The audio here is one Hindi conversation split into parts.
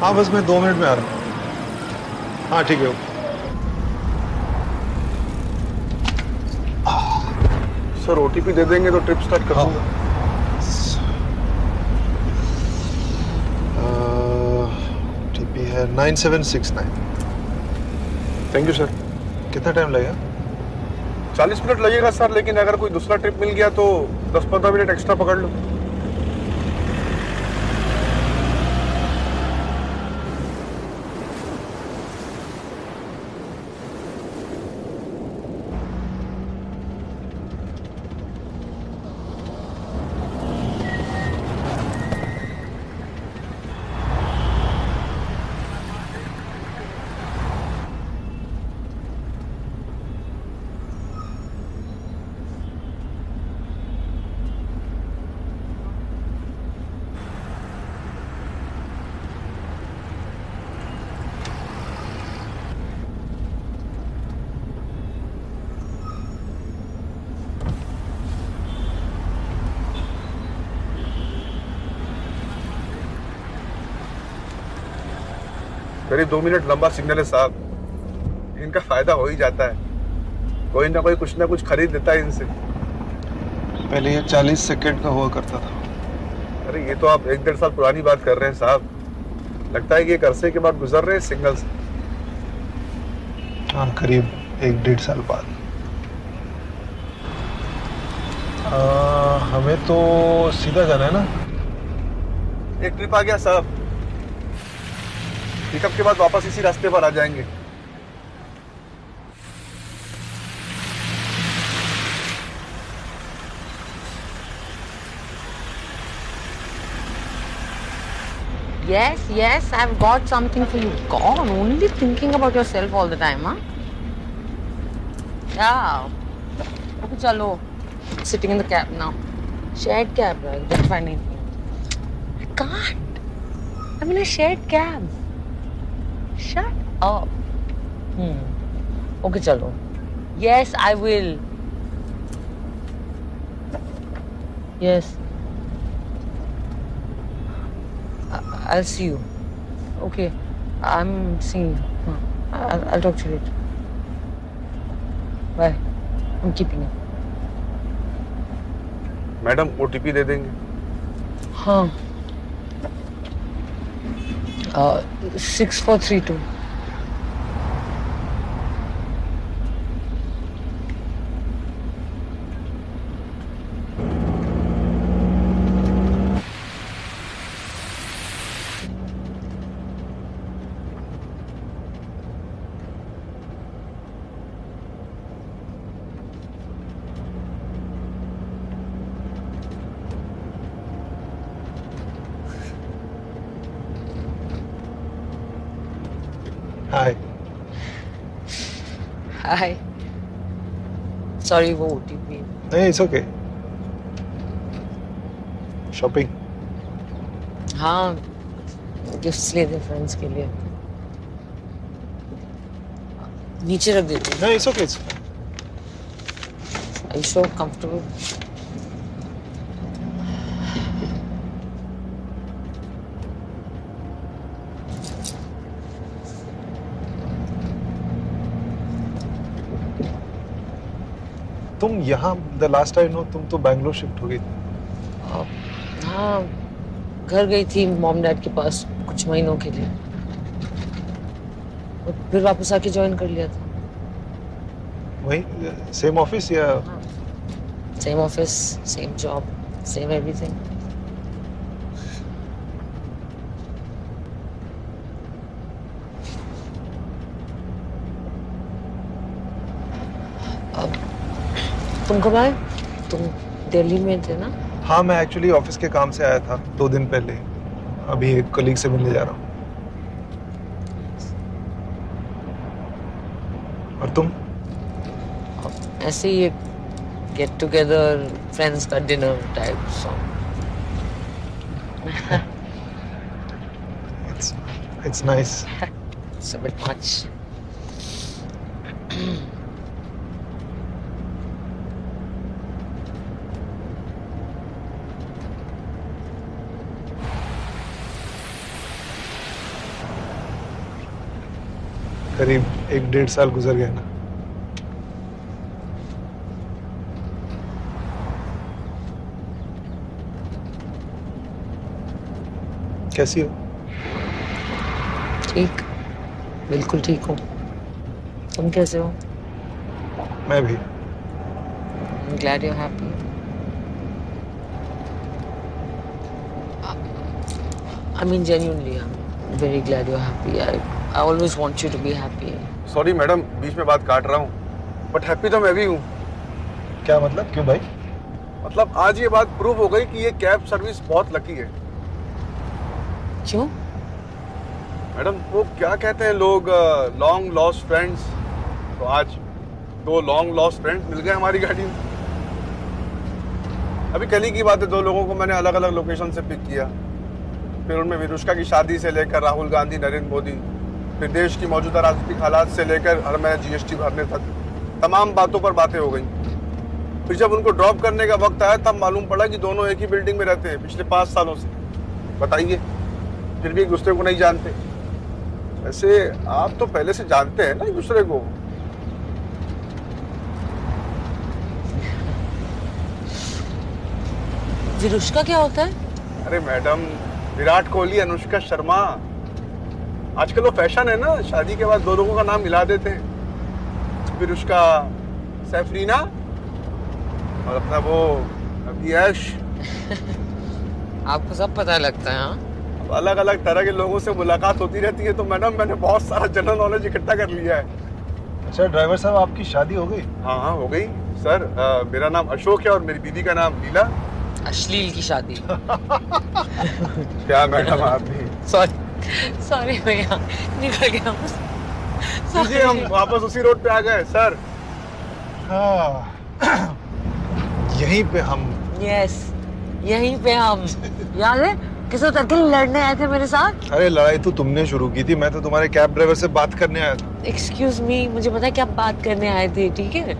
हाँ बस मैं 2 मिनट में आ रहा हूँ। हाँ ठीक है ओके। सर ओटीपी दे देंगे तो ट्रिप स्टार्ट कर हाँ दूंगा। ओटीपी है 9769। Thank you sir. कितना टाइम लगेगा? 40 मिनट लगेगा सर, लेकिन अगर कोई दूसरा ट्रिप मिल गया तो 10-15 मिनट एक्स्ट्रा पकड़ लो। करीब 2 मिनट लंबा सिग्नल है साहब, इनका फायदा हो ही जाता है। कोई ना कोई कुछ ना कुछ खरीद देता है इनसे। पहले ये 40 सेकंड का हुआ करता था। अरे ये तो आप 1-1.5 साल पुरानी बात कर रहे हैं साहब। लगता है कि एक अरसे के बाद गुजर रहे हैं सिग्नल से। हाँ करीब 1-1.5 साल बाद। हमें तो सीधा जाना है ना? एक ट्रिप आ गया साहब, पिकअप के बाद वापस इसी रास्ते पर आ जाएंगे। Yes, yes, I've got something for you. God, only thinking about yourself all the time, huh? Yeah. Okay, chalo. Sitting in the cab now. Shared cab, right? Just finding. I can't. I'm in a shared cab. Shut up. Okay, chalo. Yes, I will. Yes. I'll see you. Okay. I'm seeing you. I'll talk to you later. Bye. I'm keeping it. Madam OTP दे देंगे। हाँ. 6432. हाय। Hi. Sorry, वो OTP. नहीं इट्स ओके। शॉपिंग? हाँ. गिफ्ट्स ले दे फ्रेंड्स के लिए. नीचे रख देती हूँ. नहीं it's okay. Are you sure? Comfortable? तुम यहाँ द लास्ट टाइम नो तुम तो बैंगलोर शिफ्ट हो गई थी। हाँ. घर गई थी मॉम डैड के पास कुछ महीनों के लिए. और फिर वापस आके ज्वाइन कर लिया था. वही सेम ऑफिस या? Same office, same job, same everything. अब तुम कब आए? तुम दिल्ली में थे ना? हाँ मैं एक्चुअली ऑफिस के काम से आया था 2 दिन पहले। अभी एक कलीग से मिलने जा रहा हूँ। और तुम? ऐसे ही एक गेट टुगेदर फ्रेंड्स का dinner type song. It's nice. It's a bit much. करीब 1-1.5 साल गुजर गए ना। कैसी हो? ठीक, बिल्कुल ठीक हूँ। तुम कैसे हो? मैं भी। I'm glad you're happy. I mean, genuinely, I'm very glad you're happy. I always want you to be happy. Sorry madam, बीच में बात काट रहा हूँ, बट हैप्पी तो मैं भी हूँ। क्या मतलब? क्यों भाई? मतलब आज ये बात प्रूव हो गई कि ये कैब सर्विस बहुत लकी है। क्यों? मैडम वो क्या कहते हैं लोग, लॉन्ग लॉस्ट फ्रेंड्स, तो आज 2 लॉन्ग लॉस्ट फ्रेंड्स मिल गए हमारी गाड़ी में। अभी कल ही की बात है, 2 लोगों को मैंने अलग अलग लोकेशन से पिक किया, फिर उनमें विरुष्का की शादी से लेकर राहुल गांधी, नरेंद्र मोदी, फिर देश की मौजूदा राजनीतिक हालात से लेकर हर महीने जीएसटी भरने तक तमाम बातों पर बातें हो गई। फिर जब उनको ड्रॉप करने का वक्त आया तब मालूम पड़ा कि दोनों एक ही बिल्डिंग में रहते हैं पिछले 5 सालों से। बताइए, फिर भी एक दूसरे को नहीं जानते। वैसे आप तो पहले से जानते हैं ना एक दूसरे को। विरुष्का क्या होता है? अरे मैडम, विराट कोहली, अनुष्का शर्मा। आजकल वो फैशन है ना, शादी के बाद 2 लोगों का नाम मिला देते हैं। विरुष्का, सैफरीना और अपना वो यश। आपको सब पता लगता है? हाँ, अलग अलग तरह के लोगों से मुलाकात होती रहती है, तो मैडम मैंने बहुत सारा जनरल नॉलेज इकट्ठा कर लिया है। अच्छा ड्राइवर साहब, आपकी शादी हो गई? हाँ हाँ हो गई सर। मेरा नाम अशोक है और मेरी दीदी का नाम लीला। अश्लील की शादी। क्या मैडम आप भी? सॉरी भैया, निकल गया। जी हम वापस उसी रोड पे आ गए सर। हाँ, यहीं पे हम। यस, यहीं पे हम। याद है किसी तरह के लड़ने आए थे मेरे साथ? अरे लड़ाई तो तुमने शुरू की थी, मैं तो तुम्हारे कैब ड्राइवर से बात करने आया था। एक्सक्यूज मी, मुझे पता है क्या बात करने आए थे, ठीक है?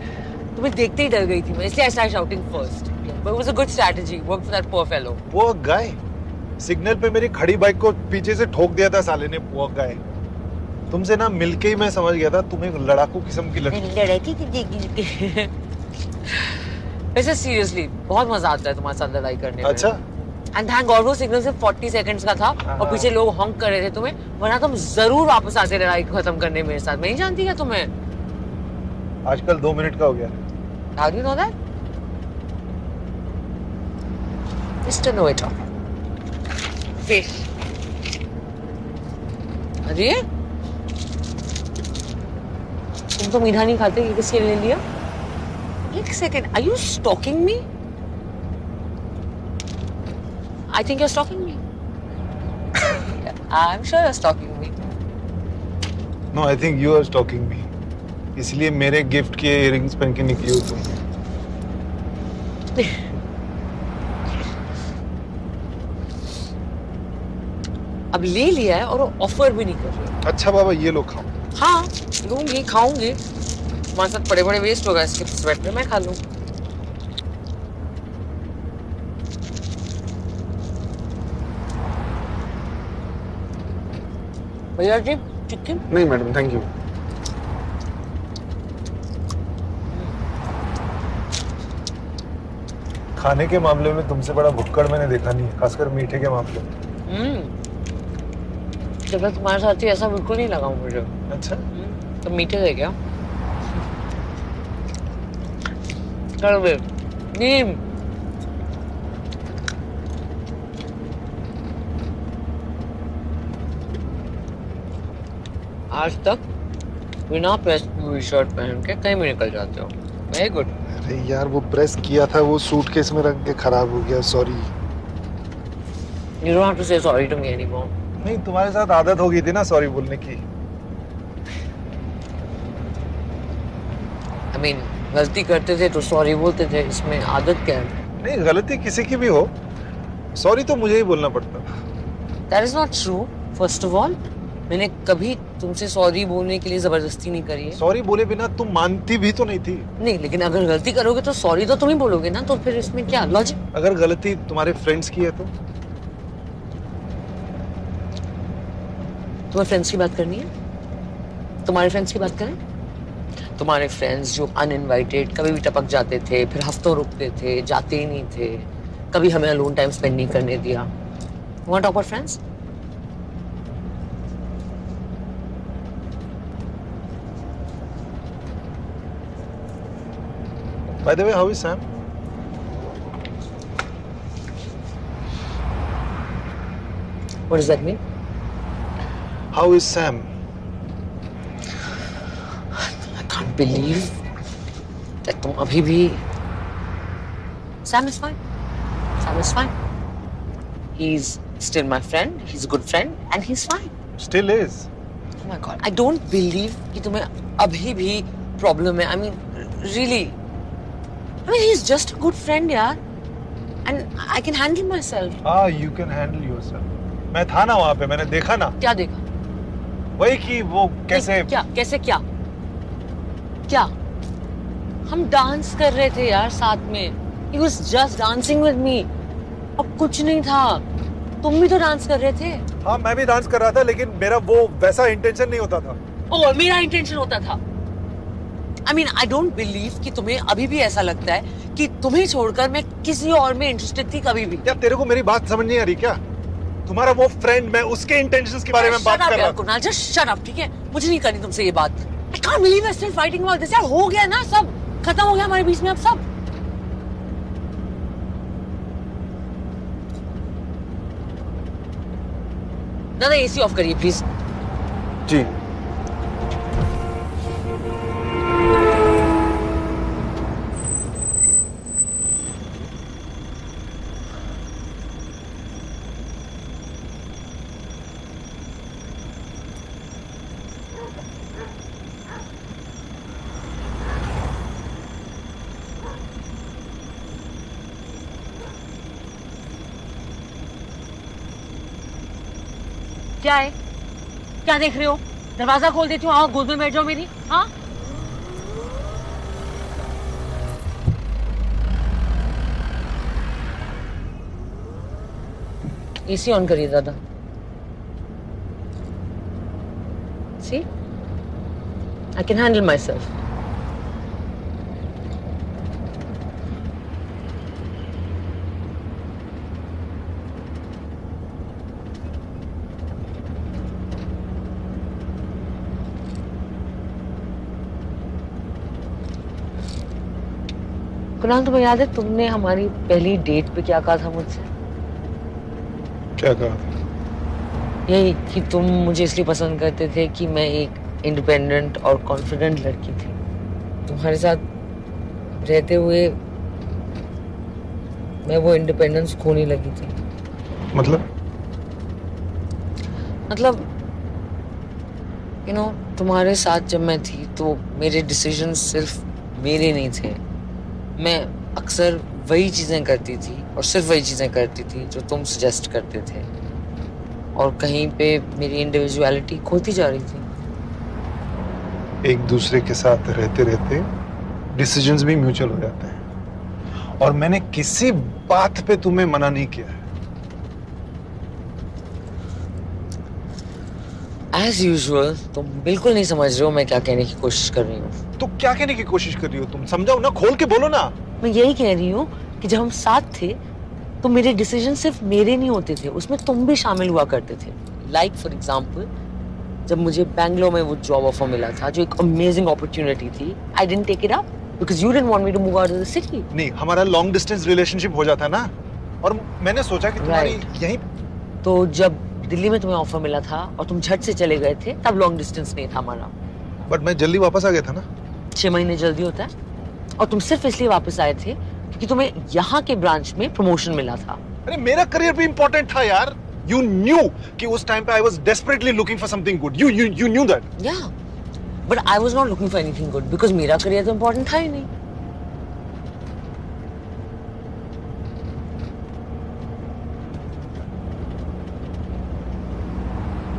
तुम्हें देखते ही डर गई थी मैं, इसलिए I started shouting first. But it was a good strategy. Worked for that poor fellow. वो गाय सिग्नल पे मेरी खड़ी बाइक को पीछे से ठोक दिया था साले ने। वो गाय, तुमसे ना मिलके ही मैं समझ गया था तुम एक लड़ाकू किस्म की लड़की। वैसे सीरियसली बहुत मजा आता है तुम्हारे साथ लड़ाई करने में। अच्छा। एंड थैंक गॉड वो सिग्नल सिर्फ 40 सेकंड्स का था और पीछे लोग हॉन्क कर रहे थे तुम्हें, वरना तुम जरूर वापस आते लड़ाई खत्म करने मेरे साथ। मैं नहीं जानती क्या तुम्हें? आजकल 2 मिनट का हो गया। How do you know that? Mr. Know-it-all. Fish. अरे तुम तो मीठा नहीं खाते, ये किसके लिए ले लिया? एक second, are you stalking me? I think you're stalking me. I'm sure you're stalking me. No, I think you are stalking me. इसलिए मेरे गिफ्ट के इयररिंग्स पहन के निकली हो तुम। अब ले लिया है और वो ऑफर भी नहीं कर रहे। अच्छा बाबा, ये लो खाओ। हाँ लूंगी, खाऊंगी। तुम्हारे साथ पड़े पड़े वेस्ट होगा, इसके स्वेट में मैं खा लूं। भैया जी चिकन? नहीं मैडम, थैंक यू। खाने के मामले में तुमसे बड़ा भुक्कड़ मैंने देखा नहीं है, खासकर मीठे के मामले में। जब तक तुम्हारे साथ ही ऐसा बिल्कुल नहीं लगा मुझे। अच्छा, तो मीठे थे क्या? कड़वे, नीम। आज तक बिना प्रेस की शर्ट पहन के कहीं भी निकल जाते हो। Very good. अरे यार वो प्रेस किया था, वो सूटकेस में रख के खराब हो गया, sorry. You don't have to say sorry to me anymore. नहीं, तुम्हारे साथ आदत हो गई थी ना सॉरी बोलने की। I mean, गलती करते थे तो सॉरी बोलते थे, इसमें आदत क्या है? नहीं, गलती किसी की भी हो, सॉरी तो मुझे ही बोलना पड़ता था। That is not true. First of all, मैंने कभी तुमसे सॉरी बोलने के लिए जबरदस्ती नहीं करी है। सॉरी बोले बिना तुम मानती भी तो नहीं थी। नहीं, लेकिन अगर गलती करोगे तो सॉरी तो तुम ही बोलोगे ना, तो फिर इसमें क्या लॉजिक? अगर गलती तुम्हारे फ्रेंड्स की है तो? तुम्हें फ्रेंड्स की बात करनी है? तुम्हारे फ्रेंड्स की बात करें? तुम्हारे फ्रेंड्स जो अनइनवाइटेड कभी भी टपक जाते थे, फिर हफ्तों रुकते थे, जाते ही नहीं थे, कभी हमें अलोन टाइम स्पेंड नहीं करने दिया। Want talk about friends? By the way, how is Sam? What does that mean? How is Sam? I can't believe that तुम अभी भी Sam is fine. Sam is fine. He's still my friend. He's a good friend, and he's fine. Still is. Oh my God! I don't believe कि तुम्हें अभी भी problem है. I mean, really. I mean, he's just a good friend, यार. And I can handle myself. Ah, you can handle yourself. मैं था ना वहाँ पे, मैंने देखा ना. क्या देखा? वही कि वो कैसे. कैसे क्या? क्या? हम डांस कर रहे थे यार साथ में. He was just dancing with me. अब कुछ नहीं था. तुम भी तो डांस कर रहे थे. हाँ, मैं भी डांस कर रहा था, लेकिन मेरा वो वैसा इंटेंशन नहीं होता था. ओह, मेरा इंटेंशन होता था. I mean, I don't believe कि तुम्हें अभी भी ऐसा लगता है कि तुम्हें छोड़कर मैं किसी और में इंटरेस्टेड थी कभी भी. क्या तेरे को मेरी बात समझ नहीं आ रही क्या? तुम्हारा वो फ्रेंड, मैं उसके इंटेंशंस के बारे में बात कर रहा हूँ. कुणाल, just shut up, ठीक है? मुझे नहीं करनी तुमसे ये बात. I can't believe we're still fighting about this. यार हो गया ना सब, खत्म हो गया हमारे बीच में अब सब. दादा एसी ऑफ करिए प्लीज. जी. क्या है? क्या देख रहे हो? दरवाजा खोल देती हूँ, आओ गोद में बैठ जाओ मेरी. हाँ, एसी ऑन करिए दादा. See, I can handle myself. Kunal, तुम्हें याद है तुमने हमारी पहली डेट पे क्या कहा था मुझसे? क्या कहा? यही कि तुम मुझे इसलिए पसंद करते थे कि मैं एक इंडिपेंडेंट और कॉन्फिडेंट लड़की थी. तुम्हारे साथ रहते हुए मैं वो इंडिपेंडेंस खोने लगी थी. मतलब तुम्हारे साथ जब मैं थी तो मेरे डिसीजन सिर्फ मेरे नहीं थे. मैं अक्सर वही चीजें करती थी और सिर्फ वही चीजें करती थी जो तुम सजेस्ट करते थे, और कहीं पे मेरी इंडिविजुअलिटी खोती जा रही थी. एक दूसरे के साथ रहते रहते डिसीजंस भी म्यूचुअल हो जाते हैं, और मैंने किसी बात पे तुम्हें मना नहीं किया है. एज यूजुअल तुम बिल्कुल नहीं समझ रहे हो मैं क्या कहने की कोशिश कर रही हूँ. तो क्या कहने की कोशिश कर रही हो तुम? समझाओ ना, खोल के बोलो ना. मैं यही कह रही हूँ कि जब हम साथ थे तो मेरे डिसीजन सिर्फ मेरे नहीं होते थे, उसमें तुम भी शामिल हुआ करते थे. लाइक फॉर एग्जाम्पल, जब मुझे बैंगलोर में वो जॉब ऑफर मिला था जो एक अमेजिंग अपॉर्चुनिटी थी, I didn't take it up because you didn't want me to move out of the city. नहीं, हमारा लॉन्ग डिस्टेंस रिलेशनशिप हो जाता ना, और मैंने सोचा कि तुम्हारी यहीं. तो जब दिल्ली में तुम्हें ऑफर मिला था और तुम झट से चले गए थे, तब लॉन्ग डिस्टेंस नहीं था हमारा. बट मैं जल्दी वापस आ गया था ना. 6 महीने जल्दी होता है, और तुम सिर्फ इसलिए वापस आए थे क्योंकि तुम्हें यहाँ के ब्रांच में प्रमोशन मिला था. अरे मेरा करियर भी इंपॉर्टेंट था यार. You knew कि उस टाइम पे I was desperately looking for something good. You knew that. Yeah, but I was not looking for anything good because मेरा करियर तो इंपॉर्टेंट था ही नहीं.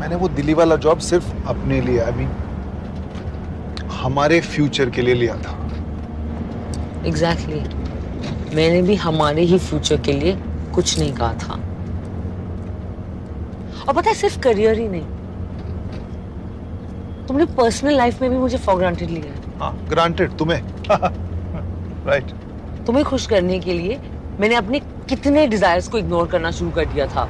मैंने वो दिल्ली वाला जॉब सिर्फ अपने लिए, I mean, हमारे फ्यूचर के लिए लिया था. Exactly. मैंने भी हमारे ही फ्यूचर के लिए कुछ नहीं कहा था. और पता है, सिर्फ करियर ही नहीं, तुमने पर्सनल लाइफ में भी मुझे फॉर ग्रांटेड लिया है। हाँ, ग्रांटेड तुम्हें। राइट। तुम्हें खुश करने के लिए मैंने अपने कितने डिजायर्स को इग्नोर करना शुरू कर दिया था।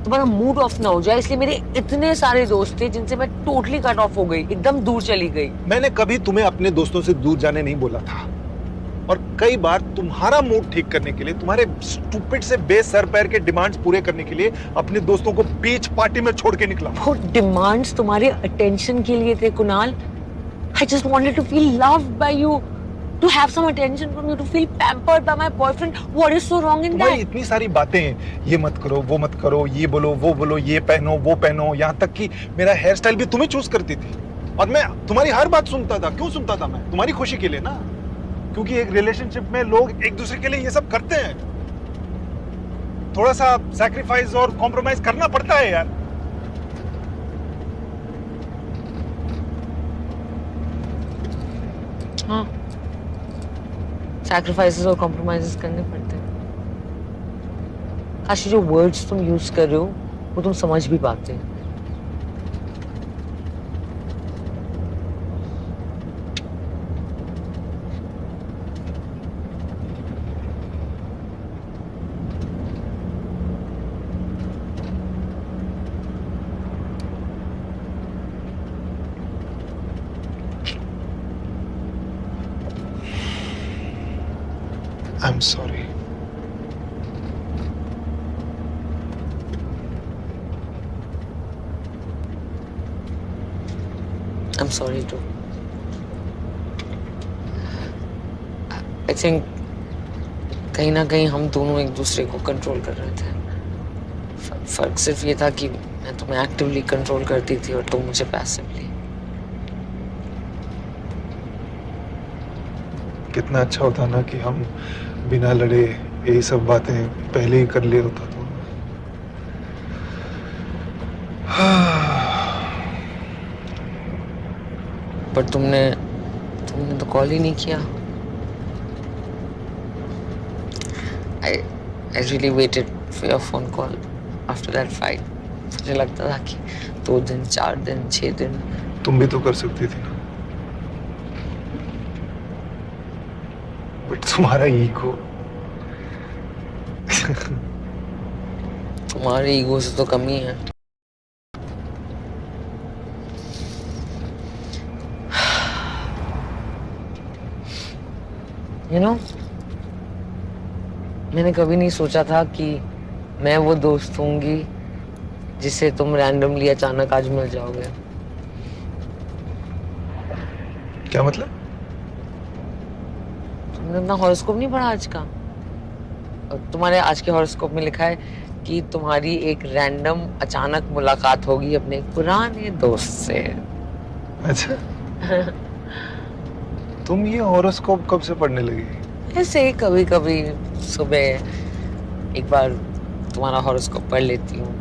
तुम्हारा मूड ऑफ ना हो जाए इसलिए मेरे इतने सारे दोस्त थे जिनसे मैं टोटली कट ऑफ हो गई, एकदम दूर चली गई। मैंने कभी तुम्हें अपने दोस्तों से दूर जाने नहीं बोला था, और कई बार तुम्हारा मूड ठीक करने के लिए, तुम्हारे स्टूपिड से बेसर पैर के डिमांड्स पूरे करने के लिए अपने दोस्तों को बीच पार्टी में छोड़ के निकला। वो डिमांड्स तुम्हारे अटेंशन के लिए थे Kunal. I just wanted to feel loved by you, to have some attention from you, to feel pampered by my boyfriend. What is so wrong in तुम्हारी that? इतनी सारी बातें हैं, ये मत करो, वो मत करो, ये बोलो, वो बोलो, ये पहनो, वो पहनो, यहाँ तक कि मेरा हेयर स्टाइल भी तुम्हें चूज करती थी, और मैं तुम्हारी हर बात सुनता था। क्यों सुनता था मैं? तुम्हारी खुशी के लिए ना, क्योंकि एक रिलेशनशिप में लोग एक दूसरे के लिए ये सब करते हैं। थोड़ा सा सैक्रिफाइस और कॉम्प्रोमाइज करना पड़ता है यार। हाँ, सैक्रिफाइसेस और कॉम्प्रोमाइजेस करने पड़ते हैं। काश जो वर्ड्स तुम यूज कर रहे हो वो तुम समझ भी पाते। I'm sorry. I'm sorry too. I think कहीं ना कहीं हम दोनों एक दूसरे को कंट्रोल कर रहे थे। फर्क सिर्फ ये था कि मैं तुम्हें एक्टिवली कंट्रोल करती थी और तुम मुझे पैसिवली। कितना अच्छा होता ना कि हम बिना लड़े यही सब बातें पहले ही कर लिए होता तो। पर तुमने तो कॉल ही नहीं किया। I really waited for your phone call after that fight. मुझे लगता था कि 2 दिन, 4 दिन, 6 दिन। तुम भी तो कर सकती थी ना, बट तुम्हारा ईगो। तुम्हारे ईगो से तो कम ही है। You know, मैंने कभी नहीं सोचा था कि मैं वो दोस्त होंगी जिसे तुम रैंडमली अचानक आज मिल जाओगे। क्या मतलब? तुमने अपना हॉरोस्कोप नहीं पढ़ा आज का? और तुम्हारे आज के हॉरोस्कोप में लिखा है कि तुम्हारी एक रैंडम अचानक मुलाकात होगी अपने एक पुराने दोस्त से। अच्छा। तुम ये हॉरोस्कोप कब से पढ़ने लगी? ऐसे ही कभी कभी सुबह एक बार तुम्हारा हॉरोस्कोप पढ़ लेती हूँ,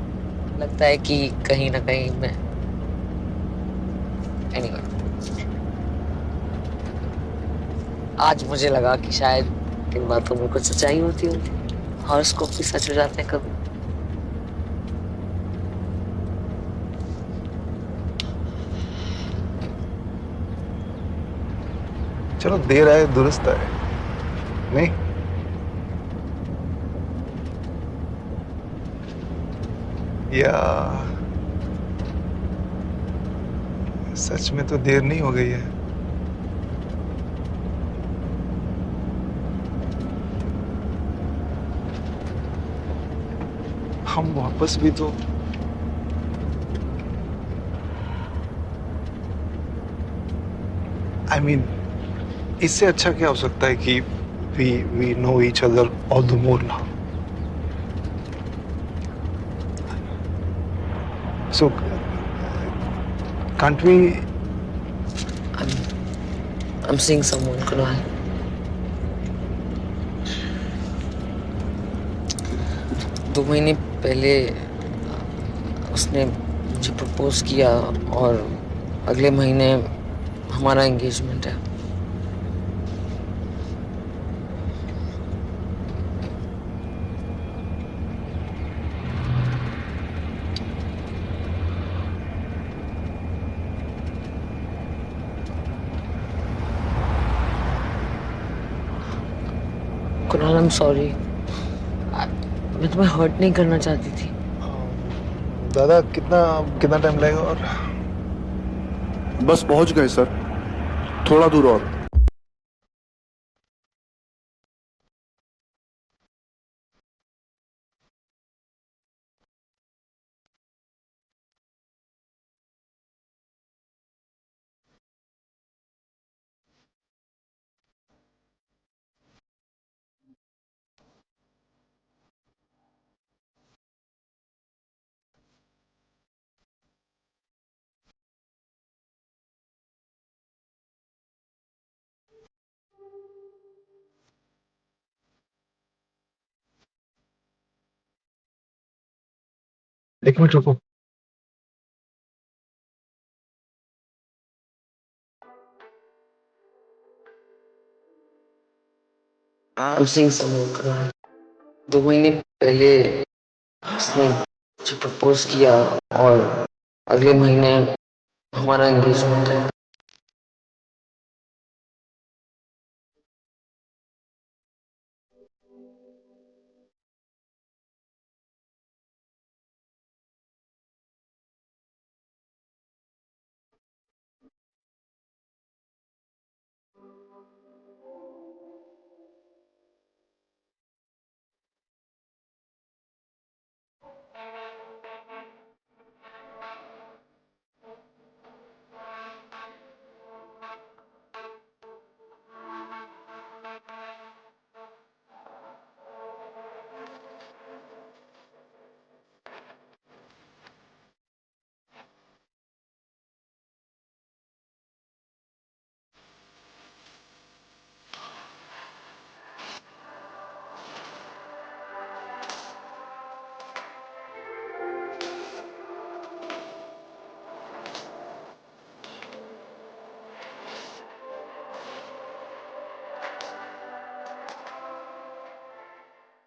लगता है कि कहीं ना कहीं मैं anyway, आज मुझे लगा कि शायद इन बातों में कुछ सच्चाई होती होगी। हॉरोस्कोप भी सच हो जाते हैं कभी। चलो, देर आए दुरुस्त आए, नहीं? या सच में तो देर नहीं हो गई है? हम वापस भी तो I mean, इससे अच्छा क्या हो सकता है कि we know each other all the more now. So can't we? I'm seeing someone, Kunal. दो महीने पहले उसने मुझे प्रपोज किया और अगले महीने हमारा एंगेजमेंट है। Kunal, I am sorry. मैं तुम्हें हर्ट नहीं करना चाहती थी। दादा कितना कितना टाइम लगेगा? और बस पहुंच गए सर, थोड़ा दूर और। एक मिनट रुको। I'm seeing someone, Kunal. 2 महीने पहले उसने मुझे प्रपोज किया और अगले महीने हमारा एंगेजमेंट है।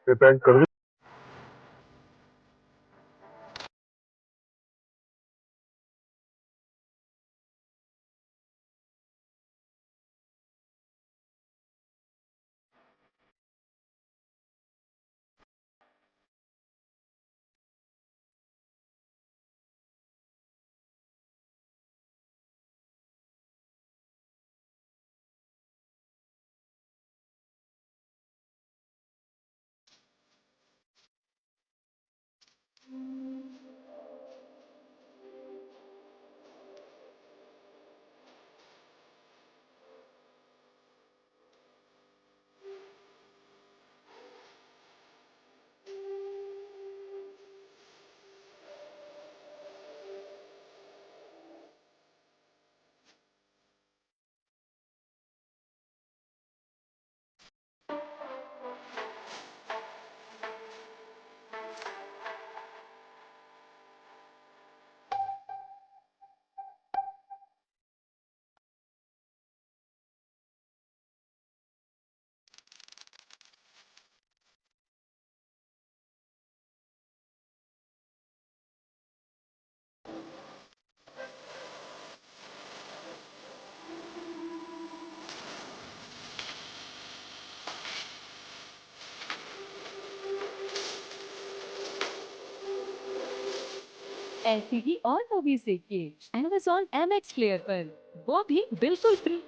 रिपेंट कर दो। ऐसी ही और मूवीज देखिए Amazon MX प्लेयर पर, वो भी बिल्कुल फ्री।